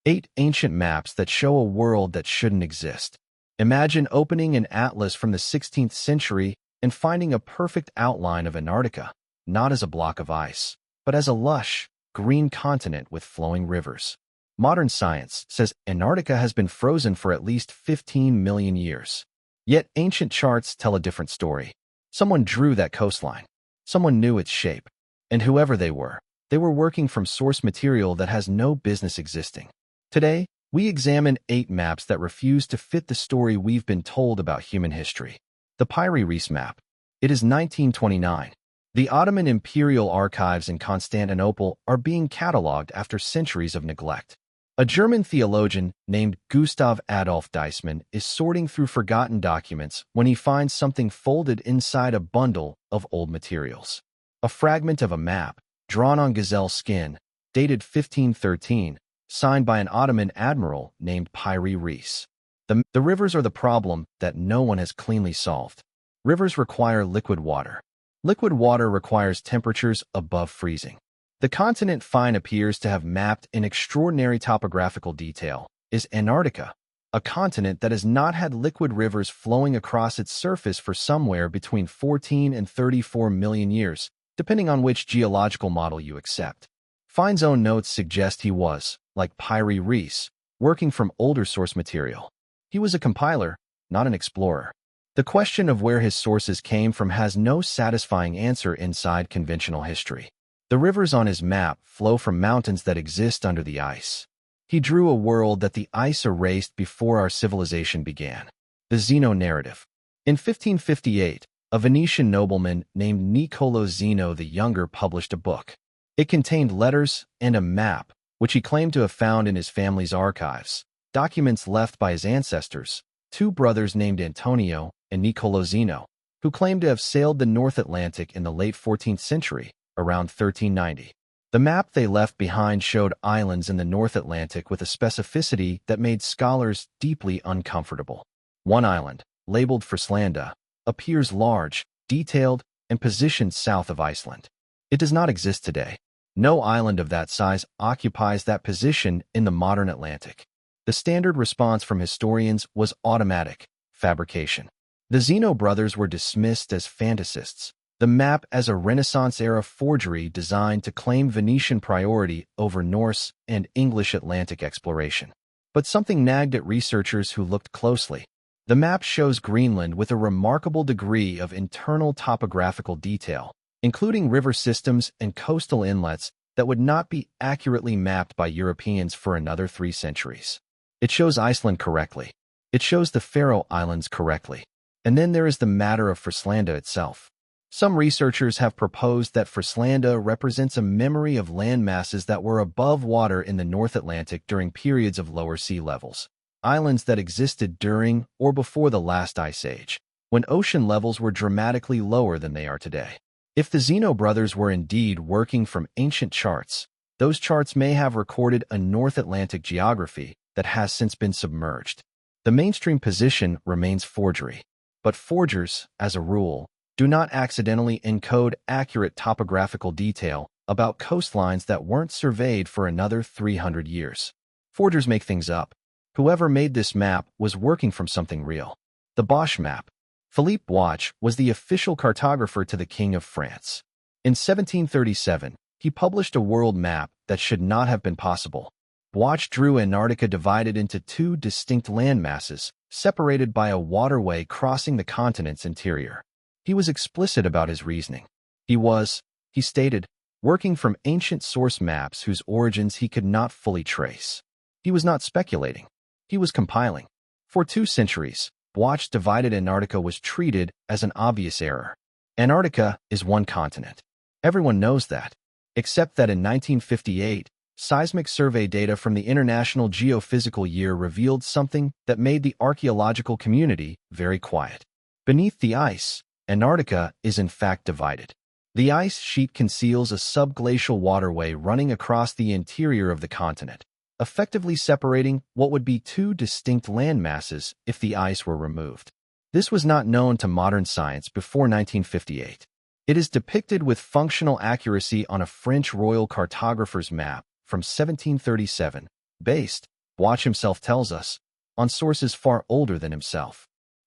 8 ancient maps that show a world that shouldn't exist. Imagine opening an atlas from the 16th century and finding a perfect outline of Antarctica, not as a block of ice, but as a lush, green continent with flowing rivers. Modern science says Antarctica has been frozen for at least 15 million years. Yet ancient charts tell a different story. Someone drew that coastline. Someone knew its shape. And whoever they were working from source material that has no business existing. Today, we examine 8 maps that refuse to fit the story we've been told about human history. The Piri Reis map. It is 1929. The Ottoman Imperial Archives in Constantinople are being catalogued after centuries of neglect. A German theologian named Gustav Adolf Deissmann is sorting through forgotten documents when he finds something folded inside a bundle of old materials. A fragment of a map, drawn on gazelle skin, dated 1513, signed by an Ottoman admiral named Piri Reis. The rivers are the problem that no one has cleanly solved. Rivers require liquid water. Liquid water requires temperatures above freezing. The continent Fine appears to have mapped in extraordinary topographical detail is Antarctica, a continent that has not had liquid rivers flowing across its surface for somewhere between 14 and 34 million years, depending on which geological model you accept. Fine's own notes suggest he was, like Piri Reis, working from older source material. He was a compiler, not an explorer. The question of where his sources came from has no satisfying answer inside conventional history. The rivers on his map flow from mountains that exist under the ice. He drew a world that the ice erased before our civilization began. The Zeno narrative. In 1558, a Venetian nobleman named Niccolò Zeno the Younger published a book. It contained letters and a map, which he claimed to have found in his family's archives, documents left by his ancestors, 2 brothers named Antonio and Niccolò Zeno, who claimed to have sailed the North Atlantic in the late 14th century, around 1390. The map they left behind showed islands in the North Atlantic with a specificity that made scholars deeply uncomfortable. One island, labeled Frislanda, appears large, detailed, and positioned south of Iceland. It does not exist today. No island of that size occupies that position in the modern Atlantic. The standard response from historians was automatic fabrication. The Zeno brothers were dismissed as fantasists, the map as a Renaissance-era forgery designed to claim Venetian priority over Norse and English Atlantic exploration. But something nagged at researchers who looked closely. The map shows Greenland with a remarkable degree of internal topographical detail, including river systems and coastal inlets that would not be accurately mapped by Europeans for another 3 centuries. It shows Iceland correctly. It shows the Faroe Islands correctly. And then there is the matter of Frislanda itself. Some researchers have proposed that Frislanda represents a memory of land masses that were above water in the North Atlantic during periods of lower sea levels, islands that existed during or before the last ice age, when ocean levels were dramatically lower than they are today. If the Zeno brothers were indeed working from ancient charts, those charts may have recorded a North Atlantic geography that has since been submerged. The mainstream position remains forgery, but forgers, as a rule, do not accidentally encode accurate topographical detail about coastlines that weren't surveyed for another 300 years. Forgers make things up. Whoever made this map was working from something real. The Buache map. Philippe Buache was the official cartographer to the King of France. In 1737, he published a world map that should not have been possible. Buache drew Antarctica divided into 2 distinct landmasses, separated by a waterway crossing the continent's interior. He was explicit about his reasoning. He stated, working from ancient source maps whose origins he could not fully trace. He was not speculating. He was compiling. For 2 centuries, Buache divided Antarctica was treated as an obvious error. Antarctica is one continent. Everyone knows that. Except that in 1958, seismic survey data from the International Geophysical Year revealed something that made the archaeological community very quiet. Beneath the ice, Antarctica is in fact divided. The ice sheet conceals a sub-glacial waterway running across the interior of the continent, effectively separating what would be 2 distinct landmasses if the ice were removed. This was not known to modern science before 1958. It is depicted with functional accuracy on a French royal cartographer's map from 1737, based, Buache himself tells us, on sources far older than himself.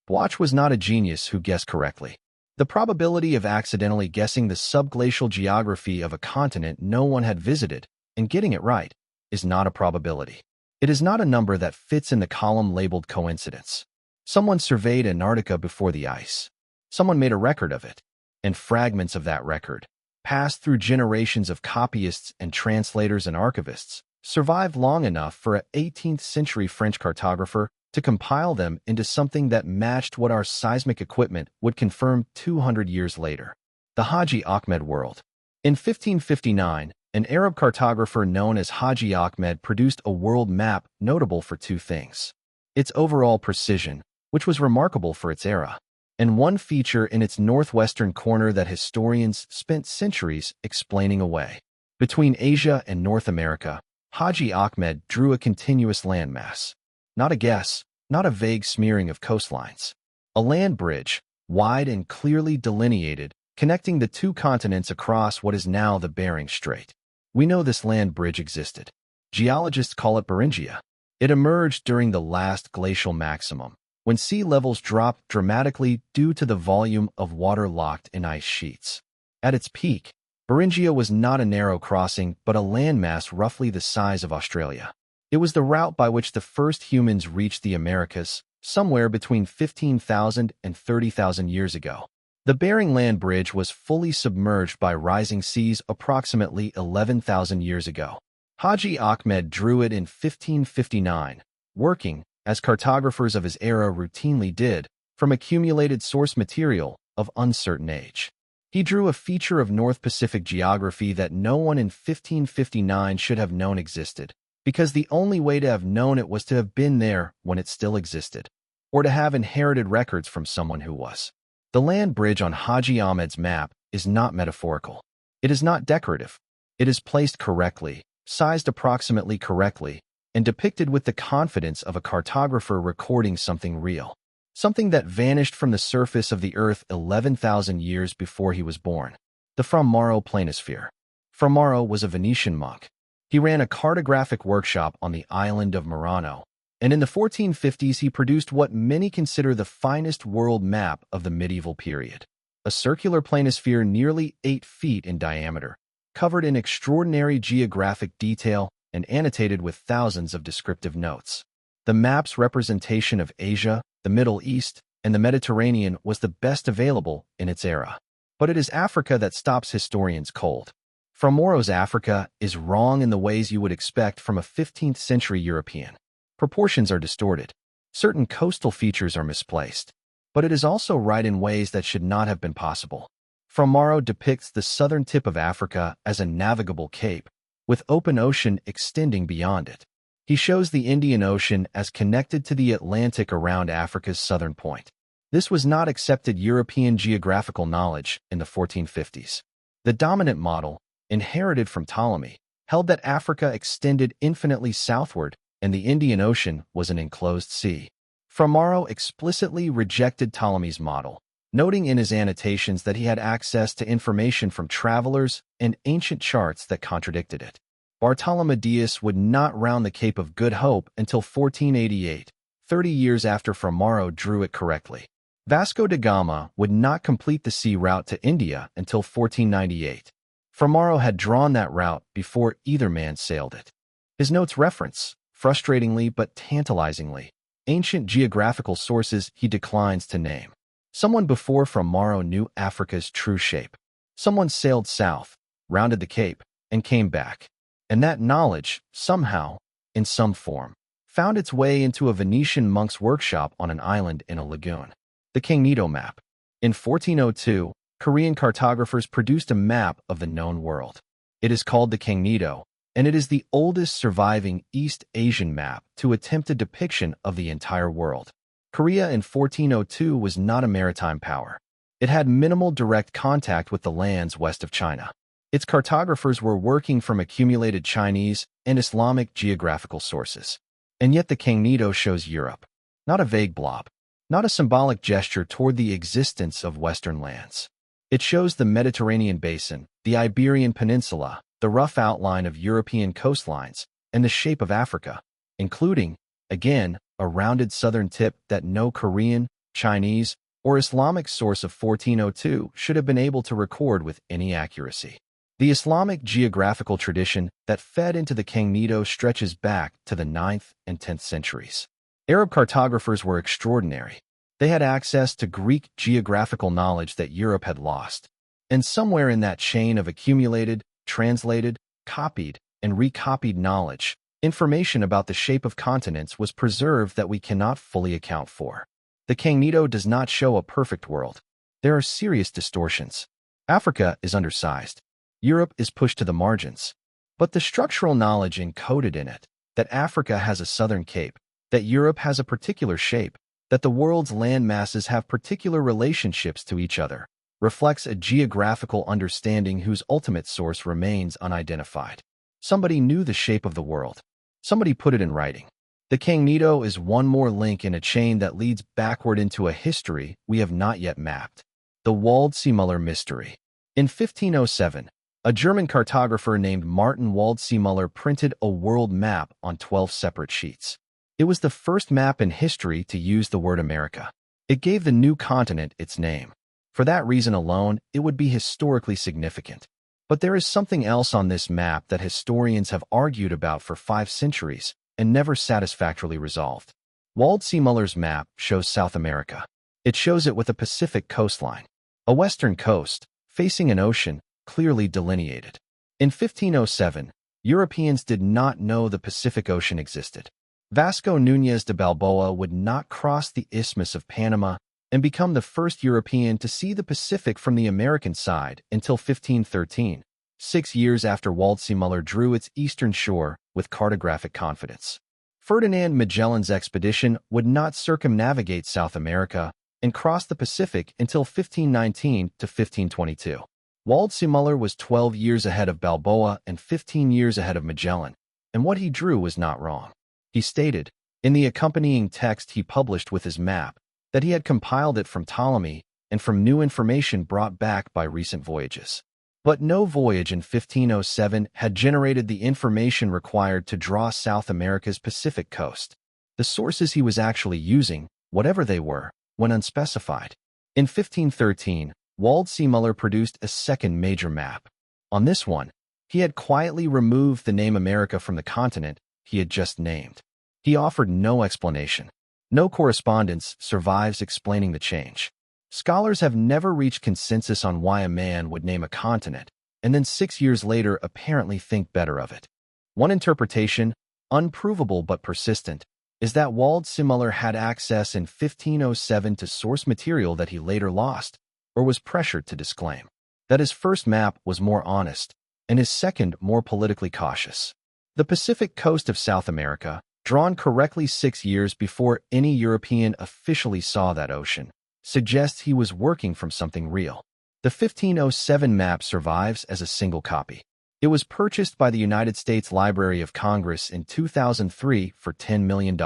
Buache was not a genius who guessed correctly. The probability of accidentally guessing the subglacial geography of a continent no one had visited and getting it right is not a probability. It is not a number that fits in the column labeled coincidence. Someone surveyed Antarctica before the ice. Someone made a record of it, and fragments of that record, passed through generations of copyists and translators and archivists, survived long enough for an 18th century French cartographer to compile them into something that matched what our seismic equipment would confirm 200 years later. The Hadji Ahmed world. In 1559, an Arab cartographer known as Hadji Ahmed produced a world map notable for two things: its overall precision, which was remarkable for its era, and one feature in its northwestern corner that historians spent centuries explaining away. Between Asia and North America, Hadji Ahmed drew a continuous landmass. Not a guess, not a vague smearing of coastlines. A land bridge, wide and clearly delineated, connecting the two continents across what is now the Bering Strait. We know this land bridge existed. Geologists call it Beringia. It emerged during the last glacial maximum, when sea levels dropped dramatically due to the volume of water locked in ice sheets. At its peak, Beringia was not a narrow crossing but a landmass roughly the size of Australia. It was the route by which the first humans reached the Americas, somewhere between 15,000 and 30,000 years ago. The Bering Land Bridge was fully submerged by rising seas approximately 11,000 years ago. Hadji Ahmed drew it in 1559, working, as cartographers of his era routinely did, from accumulated source material of uncertain age. He drew a feature of North Pacific geography that no one in 1559 should have known existed, because the only way to have known it was to have been there when it still existed, or to have inherited records from someone who was. The land bridge on Hadji Ahmed's map is not metaphorical. It is not decorative. It is placed correctly, sized approximately correctly, and depicted with the confidence of a cartographer recording something real, something that vanished from the surface of the earth 11,000 years before he was born. The Fra Mauro planisphere. Fra Mauro was a Venetian monk. He ran a cartographic workshop on the island of Murano, and in the 1450s he produced what many consider the finest world map of the medieval period. A circular planisphere nearly 8 feet in diameter, covered in extraordinary geographic detail and annotated with thousands of descriptive notes. The map's representation of Asia, the Middle East, and the Mediterranean was the best available in its era. But it is Africa that stops historians cold. Fra Mauro's Africa is wrong in the ways you would expect from a 15th century European. Proportions are distorted. Certain coastal features are misplaced. But it is also right in ways that should not have been possible. Fra Mauro depicts the southern tip of Africa as a navigable cape, with open ocean extending beyond it. He shows the Indian Ocean as connected to the Atlantic around Africa's southern point. This was not accepted European geographical knowledge in the 1450s. The dominant model, inherited from Ptolemy, held that Africa extended infinitely southward and the Indian Ocean was an enclosed sea. Fra Mauro explicitly rejected Ptolemy's model, noting in his annotations that he had access to information from travelers and ancient charts that contradicted it. Bartolomedeus would not round the Cape of Good Hope until 1488, 30 years after Fra Mauro drew it correctly. Vasco da Gama would not complete the sea route to India until 1498. Fra Mauro had drawn that route before either man sailed it. His notes reference, frustratingly but tantalizingly, ancient geographical sources he declines to name. Someone before Fra Mauro knew Africa's true shape. Someone sailed south, rounded the Cape, and came back. And that knowledge, somehow, in some form, found its way into a Venetian monk's workshop on an island in a lagoon. The Kangnido map. In 1402, Korean cartographers produced a map of the known world. It is called the Kangnido, and it is the oldest surviving East Asian map to attempt a depiction of the entire world. Korea in 1402 was not a maritime power. It had minimal direct contact with the lands west of China. Its cartographers were working from accumulated Chinese and Islamic geographical sources. And yet the Kangnido shows Europe, not a vague blob, not a symbolic gesture toward the existence of Western lands. It shows the Mediterranean basin, the Iberian Peninsula, the rough outline of European coastlines, and the shape of Africa. including, again, a rounded southern tip that no Korean, Chinese, or Islamic source of 1402 should have been able to record with any accuracy. The Islamic geographical tradition that fed into the Kangnido stretches back to the 9th and 10th centuries. Arab cartographers were extraordinary. They had access to Greek geographical knowledge that Europe had lost. And somewhere in that chain of accumulated, translated, copied, and recopied knowledge, information about the shape of continents was preserved that we cannot fully account for. The Kangnido does not show a perfect world. There are serious distortions. Africa is undersized. Europe is pushed to the margins. But the structural knowledge encoded in it, that Africa has a southern cape, that Europe has a particular shape, that the world's land masses have particular relationships to each other, reflects a geographical understanding whose ultimate source remains unidentified. Somebody knew the shape of the world. Somebody put it in writing. The Kangnido is one more link in a chain that leads backward into a history we have not yet mapped. The Waldseemüller mystery. In 1507, a German cartographer named Martin Waldseemüller printed a world map on 12 separate sheets. It was the first map in history to use the word America. It gave the new continent its name. For that reason alone, it would be historically significant. But there is something else on this map that historians have argued about for 5 centuries and never satisfactorily resolved. Waldseemüller's map shows South America. It shows it with a Pacific coastline, a western coast, facing an ocean, clearly delineated. In 1507, Europeans did not know the Pacific Ocean existed. Vasco Núñez de Balboa would not cross the Isthmus of Panama and become the first European to see the Pacific from the American side until 1513, 6 years after Waldseemüller drew its eastern shore with cartographic confidence. Ferdinand Magellan's expedition would not circumnavigate South America and cross the Pacific until 1519 to 1522. Waldseemüller was 12 years ahead of Balboa and 15 years ahead of Magellan, and what he drew was not wrong. He stated, in the accompanying text he published with his map, that he had compiled it from Ptolemy and from new information brought back by recent voyages. But no voyage in 1507 had generated the information required to draw South America's Pacific coast. The sources he was actually using, whatever they were, went unspecified. In 1513, Waldseemüller produced a second major map. On this one, he had quietly removed the name America from the continent he had just named. He offered no explanation. No correspondence survives explaining the change. Scholars have never reached consensus on why a man would name a continent, and then 6 years later apparently think better of it. One interpretation, unprovable but persistent, is that Waldseemüller had access in 1507 to source material that he later lost, or was pressured to disclaim. That his first map was more honest, and his second more politically cautious. The Pacific coast of South America, drawn correctly 6 years before any European officially saw that ocean, suggests he was working from something real. The 1507 map survives as a single copy. It was purchased by the United States Library of Congress in 2003 for $10 million.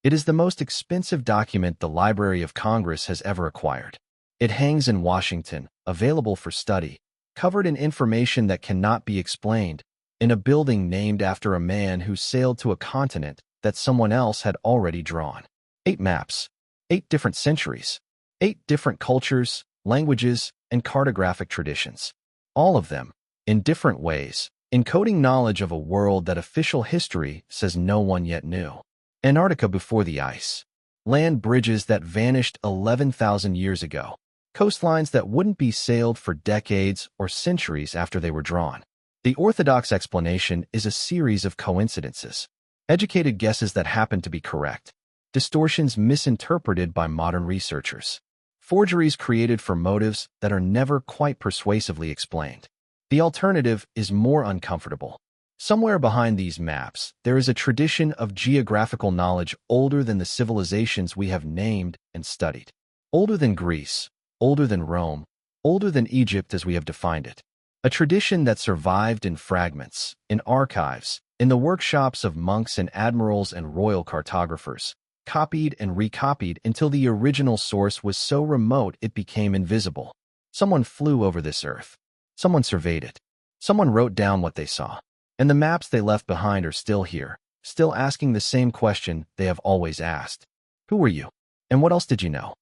It is the most expensive document the Library of Congress has ever acquired. It hangs in Washington, available for study, covered in information that cannot be explained, in a building named after a man who sailed to a continent that someone else had already drawn. 8 maps, 8 different centuries, 8 different cultures, languages, and cartographic traditions. All of them, in different ways, encoding knowledge of a world that official history says no one yet knew. Antarctica before the ice. Land bridges that vanished 11,000 years ago. Coastlines that wouldn't be sailed for decades or centuries after they were drawn. The orthodox explanation is a series of coincidences. Educated guesses that happen to be correct. Distortions misinterpreted by modern researchers. Forgeries created for motives that are never quite persuasively explained. The alternative is more uncomfortable. Somewhere behind these maps, there is a tradition of geographical knowledge older than the civilizations we have named and studied. Older than Greece, older than Rome, older than Egypt as we have defined it. A tradition that survived in fragments, in archives, in the workshops of monks and admirals and royal cartographers, copied and recopied until the original source was so remote it became invisible. Someone flew over this earth. Someone surveyed it. Someone wrote down what they saw. And the maps they left behind are still here, still asking the same question they have always asked. Who were you? And what else did you know?